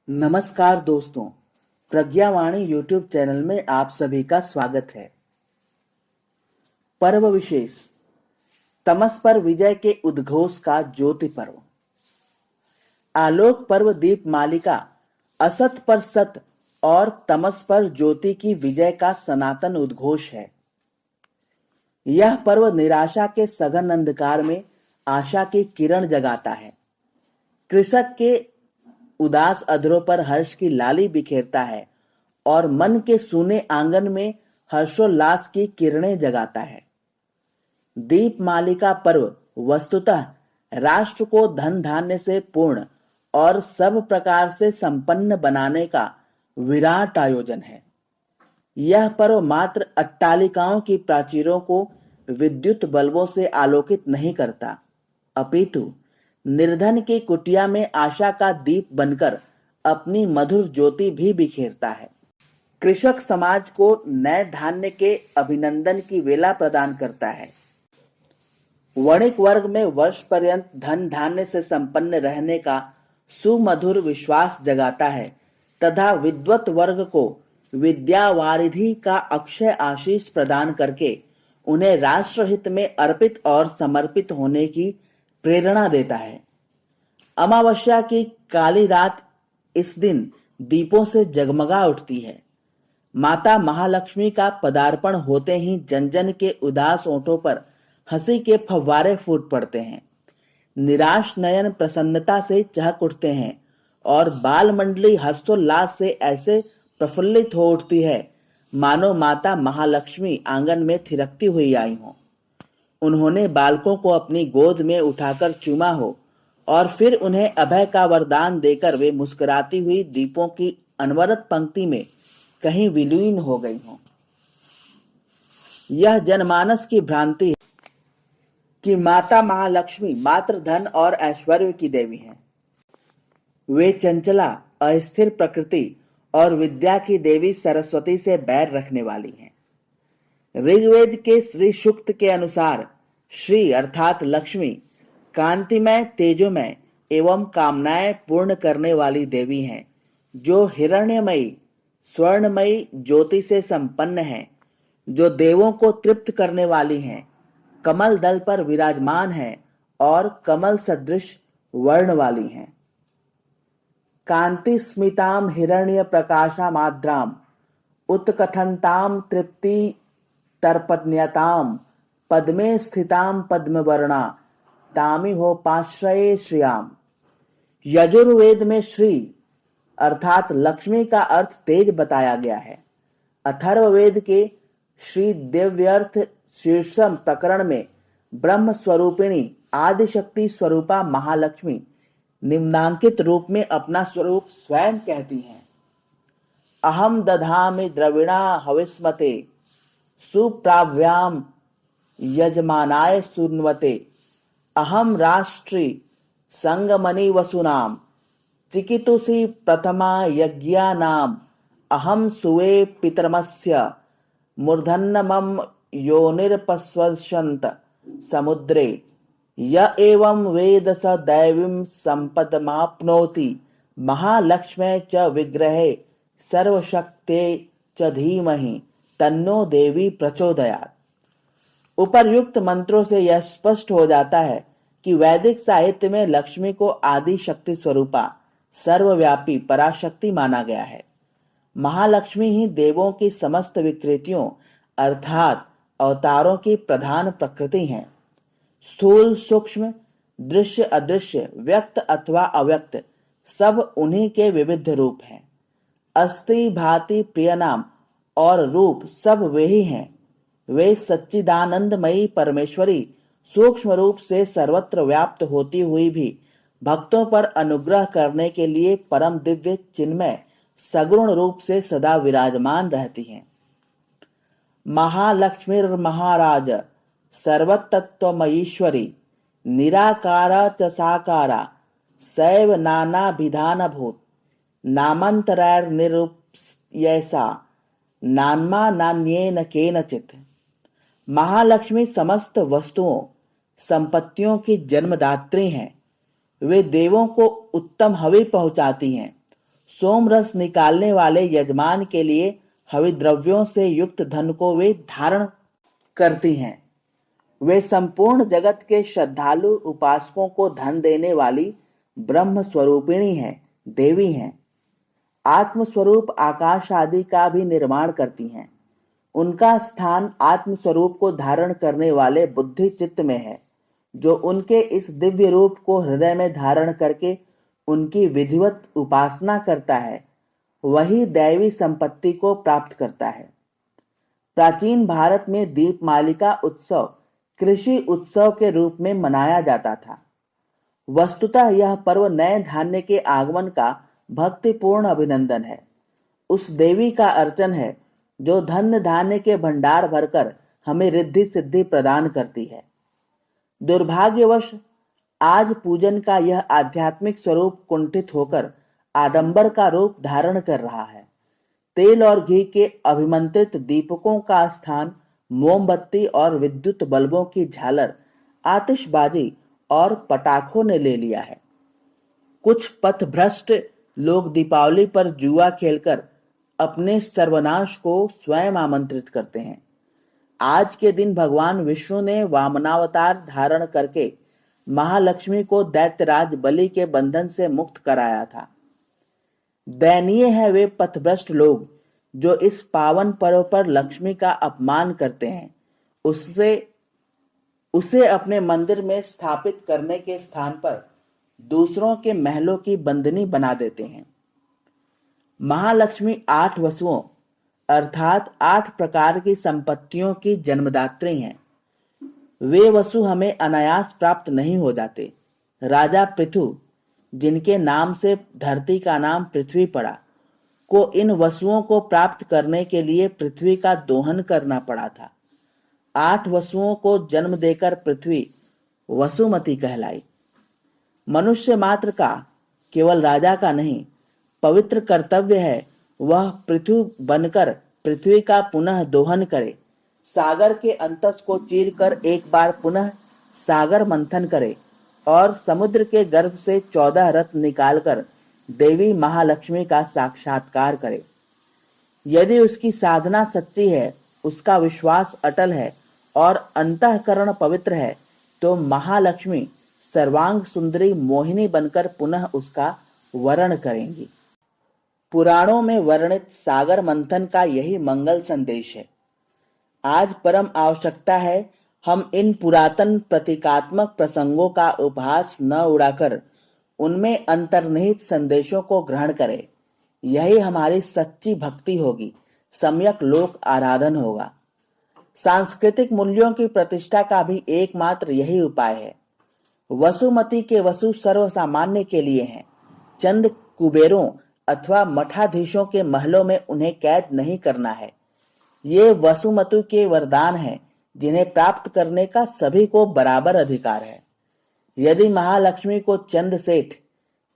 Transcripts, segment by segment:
नमस्कार दोस्तों, प्रज्ञावाणी YouTube channel में आप सभी का स्वागत है। पर्व विशेष तमस पर विजय के उद्घोष का ज्योति पर्व। आलोक पर्व दीप मालिका असत पर सत और तमस पर ज्योति की विजय का सनातन उद्घोष है। यह पर्व निराशा के सघन अंधकार में आशा की किरण जगाता है। कृषक के उदास अधरों पर हर्ष की लाली बिखेरता है और मन के सूने आंगन में हर्षोल्लास की किरणें जगाता है। दीप मालिका पर्व वस्तुतः राष्ट्र को धन धान्य से पूर्ण और सब प्रकार से संपन्न बनाने का विराट आयोजन है। यह पर्व मात्र अट्टालिकाओं की प्राचीरों को विद्युत बल्बों से आलोकित नहीं करता, अपितु निर्धन की कुटिया में आशा का दीप बनकर अपनी मधुर ज्योति भी बिखेरता है। कृषक समाज को नए धान्य के अभिनंदन की वेला प्रदान करता है। वणिक वर्ग में वर्ष पर्यंत धन धान्य से संपन्न रहने का सुमधुर विश्वास जगाता है तथा विद्वत वर्ग को विद्या वारिधि का अक्षय आशीष प्रदान करके उन्हें राष्ट्रहित में अर्पित और समर्पित होने की प्रेरणा देता है। अमावस्या की काली रात इस दिन दीपों से जगमगा उठती है। माता महालक्ष्मी का पदार्पण होते ही जन जन के उदास ओंठों पर हंसी के फव्वारे फूट पड़ते हैं। निराश नयन प्रसन्नता से चहक उठते हैं और बाल मंडली हर्षोल्लास से ऐसे प्रफुल्लित हो उठती है मानो माता महालक्ष्मी आंगन में थिरकती हुई आई हो। उन्होंने बालकों को अपनी गोद में उठाकर चूमा हो और फिर उन्हें अभय का वरदान देकर वे मुस्कुराती हुई दीपों की अनवरत पंक्ति में कहीं विलीन हो गई हो। यह जनमानस की भ्रांति है कि माता महालक्ष्मी मात्र धन और ऐश्वर्य की देवी हैं। वे चंचला, अस्थिर प्रकृति और विद्या की देवी सरस्वती से बैर रखने वाली हैं। ऋग्वेद के श्री सूक्त के अनुसार श्री अर्थात लक्ष्मी कांतिमय, तेजोमय एवं कामनाएं पूर्ण करने वाली देवी हैं, जो हिरण्यमयी स्वर्णमयी ज्योति से संपन्न है, जो देवों को तृप्त करने वाली हैं, कमल दल पर विराजमान है और कमल सदृश वर्ण वाली हैं। कांति स्मिताम हिरण्य प्रकाशामाद्राम उत्कथनताम तृप्ति तर्पण्यताम पद्मे स्थिताम पद्मवर्णा तामिहोपाश्रये श्रियाम। यजुर्वेद में श्री अर्थात लक्ष्मी का अर्थ तेज बताया गया है। अथर्ववेद के श्री दिव्यर्थ शीर्षम प्रकरण में ब्रह्म स्वरूपिणी आदिशक्ति स्वरूपा महालक्ष्मी निम्नांकित रूप में अपना स्वरूप स्वयं कहती हैं। अहम दधामि द्रविणा हविस्मते सुप्राव्याम यजमानाय सुन्वते अहम राष्ट्री संगमनि वसुनाम चिकितुषी प्रथमा यज्ञानाम अहम सुवे पितरमस्य मूर्धन्यमं योनिर्पश्वसन्त समुद्रे य एवं वेद स दैवीं संपदमाप्नोति महालक्ष्मे च विग्रहे सर्वशक्ते च धीमहि तन्नो देवी प्रचोदयात्। उपर्युक्त मंत्रों से यह स्पष्ट हो जाता है कि वैदिक साहित्य में लक्ष्मी को आदि शक्ति स्वरूपा सर्वव्यापी पराशक्ति माना गया है। महालक्ष्मी ही देवों की समस्त विकृतियों अर्थात अवतारों की प्रधान प्रकृति हैं। स्थूल सूक्ष्म, दृश्य अदृश्य, व्यक्त अथवा अव्यक्त सब उन्हीं के विविध रूप हैं। अस्ति भाति प्रिय नाम और रूप सब वे ही हैं। वे सच्चिदानंदमयी परमेश्वरी सूक्ष्म रूप से सर्वत्र व्याप्त होती हुई भी भक्तों पर अनुग्रह करने के लिए परम दिव्य चिन्मय सगुण रूप से सदा विराजमान रहती हैं। महालक्ष्मीर्महाराज सर्वतत्वमयीश्वरी निराकारा च साकारा सैव नानाभिधानभूत नामांतरैर्निरूप्यैसा नान्मा नान्येन केनचित्। महालक्ष्मी समस्त वस्तुओं संपत्तियों की जन्मदात्री हैं। वे देवों को उत्तम हवि पहुंचाती हैं, सोम रस निकालने वाले यजमान के लिए हविद्रव्यों से युक्त धन को वे धारण करती हैं। वे संपूर्ण जगत के श्रद्धालु उपासकों को धन देने वाली ब्रह्म स्वरूपिणी हैं, देवी हैं। आत्म स्वरूप आकाश आदि का भी निर्माण करती हैं। उनका स्थान आत्म स्वरूप को धारण करने वाले बुद्धि चित्त में है, जो उनके इस दिव्य रूप को हृदय में धारण करके उनकी विधिवत उपासना करता है, वही दैवी संपत्ति को प्राप्त करता है। प्राचीन भारत में दीपमालिका उत्सव कृषि उत्सव के रूप में मनाया जाता था। वस्तुतः यह पर्व नए धान्य के आगमन का भक्तिपूर्ण अभिनंदन है। उस देवी का अर्चन है जो धन धान्य के भंडार भरकर हमें रिद्धि सिद्धि प्रदान करती है। दुर्भाग्यवश आज पूजन का यह आध्यात्मिक स्वरूप कुंठित होकर आडंबर का रूप धारण कर रहा है। तेल और घी के अभिमंत्रित दीपकों का स्थान मोमबत्ती और विद्युत बल्बों की झालर, आतिशबाजी और पटाखों ने ले लिया है। कुछ पथभ्रष्ट लोग दीपावली पर जुआ खेलकर अपने सर्वनाश को स्वयं आमंत्रित करते हैं। आज के दिन भगवान विष्णु ने वामनावतार धारण करके महालक्ष्मी को दैत्यराज बलि के बंधन से मुक्त कराया था। दयनीय है वे पथभ्रष्ट लोग जो इस पावन पर्व पर लक्ष्मी का अपमान करते हैं, उसे अपने मंदिर में स्थापित करने के स्थान पर दूसरों के महलों की बंदनी बना देते हैं। महालक्ष्मी 8 वसुओं अर्थात 8 प्रकार की संपत्तियों की जन्मदात्री हैं। वे वसु हमें अनायास प्राप्त नहीं हो जाते। राजा पृथु, जिनके नाम से धरती का नाम पृथ्वी पड़ा, को इन वसुओं को प्राप्त करने के लिए पृथ्वी का दोहन करना पड़ा था। 8 वसुओं को जन्म देकर पृथ्वी वसुमती कहलाई। मनुष्य मात्र का, केवल राजा का नहीं, पवित्र कर्तव्य है वह पृथु बनकर पृथ्वी का पुनः दोहन करे, सागर के अंतस को चीरकर एक बार पुनः सागर मंथन करे और समुद्र के गर्भ से 14 रत्न निकालकर देवी महालक्ष्मी का साक्षात्कार करे। यदि उसकी साधना सच्ची है, उसका विश्वास अटल है और अंतःकरण पवित्र है, तो महालक्ष्मी सर्वांग सुंदरी मोहिनी बनकर पुनः उसका वरण करेंगी। पुराणों में वर्णित सागर मंथन का यही मंगल संदेश है। आज परम आवश्यकता है हम इन पुरातन प्रतीकात्मक प्रसंगों का उपहास न उड़ाकर उनमें अंतर्निहित संदेशों को ग्रहण करें। यही हमारी सच्ची भक्ति होगी, सम्यक लोक आराधन होगा। सांस्कृतिक मूल्यों की प्रतिष्ठा का भी एकमात्र यही उपाय है। वसुमती के वसु सर्वसामान्य के लिए हैं। चंद कुबेरों अथवा मठाधीशों के महलों में उन्हें कैद नहीं करना है। ये वसुमती के वरदान हैं जिन्हें प्राप्त करने का सभी को बराबर अधिकार है। यदि महालक्ष्मी को चंद सेठ,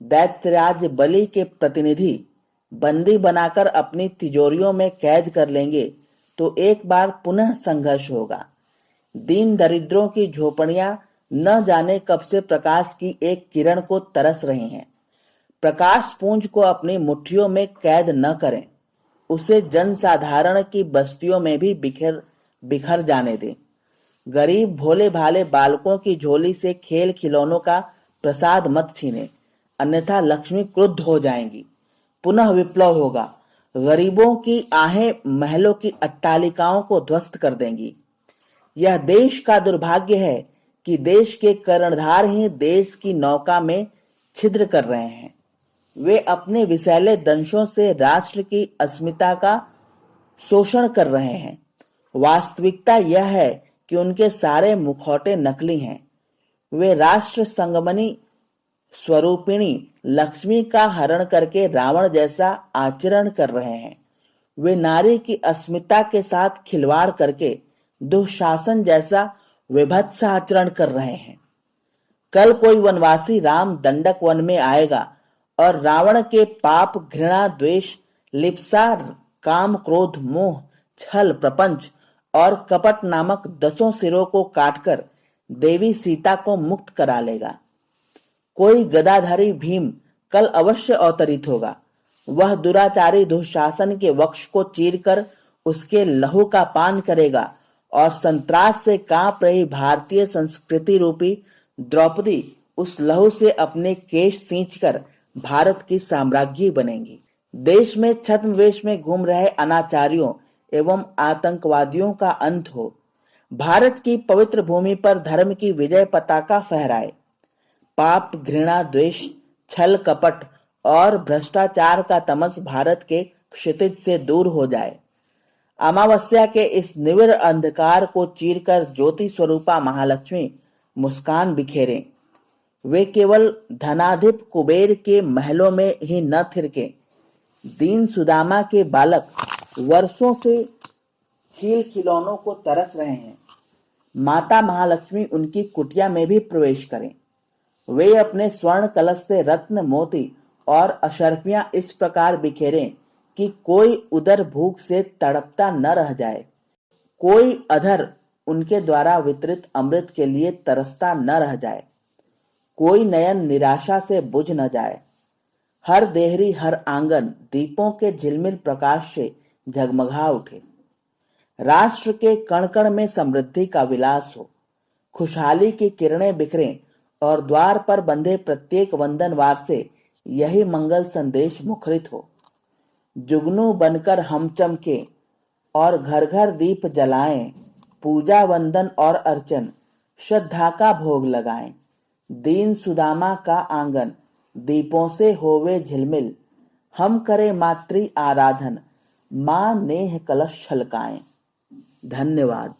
दैत्यराज बलि के प्रतिनिधि बंदी बनाकर अपनी तिजोरियों में कैद कर लेंगे तो एक बार पुनः संघर्ष होगा। दीन दरिद्रों की झोपड़ियां न जाने कब से प्रकाश की एक किरण को तरस रही हैं। प्रकाश पुंज को अपनी मुट्ठियों में कैद न करें, उसे जनसाधारण की बस्तियों में भी बिखर जाने दें। गरीब भोले भाले बालकों की झोली से खेल खिलौनों का प्रसाद मत छीने, अन्यथा लक्ष्मी क्रुद्ध हो जाएंगी। पुनः विप्लव होगा। गरीबों की आहें महलों की अट्टालिकाओं को ध्वस्त कर देंगी। यह देश का दुर्भाग्य है कि देश के कर्णधार ही देश की नौका में छिद्र कर रहे हैं। वे अपने विषैले दंशों से राष्ट्र की अस्मिता का शोषण कर रहे हैं। वास्तविकता यह है कि उनके सारे मुखौटे नकली हैं। वे राष्ट्र संगमनी स्वरूपिणी लक्ष्मी का हरण करके रावण जैसा आचरण कर रहे हैं। वे नारी की अस्मिता के साथ खिलवाड़ करके दुशासन जैसा विभत्स आचरण कर रहे हैं। कल कोई वनवासी राम दंडक वन में आएगा और रावण के पाप, घृणा, द्वेष, लिप्सा, काम, क्रोध, मोह, छल, प्रपंच और कपट नामक 10 सिरों को काटकर देवी सीता को मुक्त करा लेगा। कोई गदाधारी भीम कल अवश्य अवतरित होगा। वह दुराचारी दुशासन के वक्ष को चीरकर उसके लहू का पान करेगा और संत्रास से कांप रही भारतीय संस्कृति रूपी द्रौपदी उस लहू से अपने केश सींचकर भारत की साम्राज्ञी बनेंगी। देश में छद्मवेश में घूम रहे अनाचारियों एवं आतंकवादियों का अंत हो। भारत की पवित्र भूमि पर धर्म की विजय पताका फहराए। पाप, घृणा, द्वेष, छल, कपट और भ्रष्टाचार का तमस भारत के क्षितिज से दूर हो जाए। अमावस्या के इस निविड़ अंधकार को चीरकर ज्योति स्वरूपा महालक्ष्मी मुस्कान बिखेरें। वे केवल धनाधिप कुबेर के महलों में ही न थिरके, दीन सुदामा के बालक वर्षों से खील खिलौनों को तरस रहे हैं। माता महालक्ष्मी उनकी कुटिया में भी प्रवेश करें। वे अपने स्वर्ण कलश से रत्न, मोती और अशर्फियां इस प्रकार बिखेरें कि कोई उदर भूख से तड़पता न रह जाए, कोई अधर उनके द्वारा वितरित अमृत के लिए तरसता न रह जाए, कोई नयन निराशा से बुझ न जाए। हर देहरी, हर आंगन दीपों के झिलमिल प्रकाश से झगमगा उठे। राष्ट्र के कण कण में समृद्धि का विलास हो, खुशहाली की किरणें बिखरें और द्वार पर बंधे प्रत्येक वंदनवार से यही मंगल संदेश मुखरित हो। जुगनू बनकर हम चमके और घर घर दीप जलाएं, पूजा, वंदन और अर्चन, श्रद्धा का भोग लगाएं। दीन सुदामा का आंगन दीपों से होवे झिलमिल, हम करें मातृ आराधन, मां नेह कलश छलकाएं। धन्यवाद।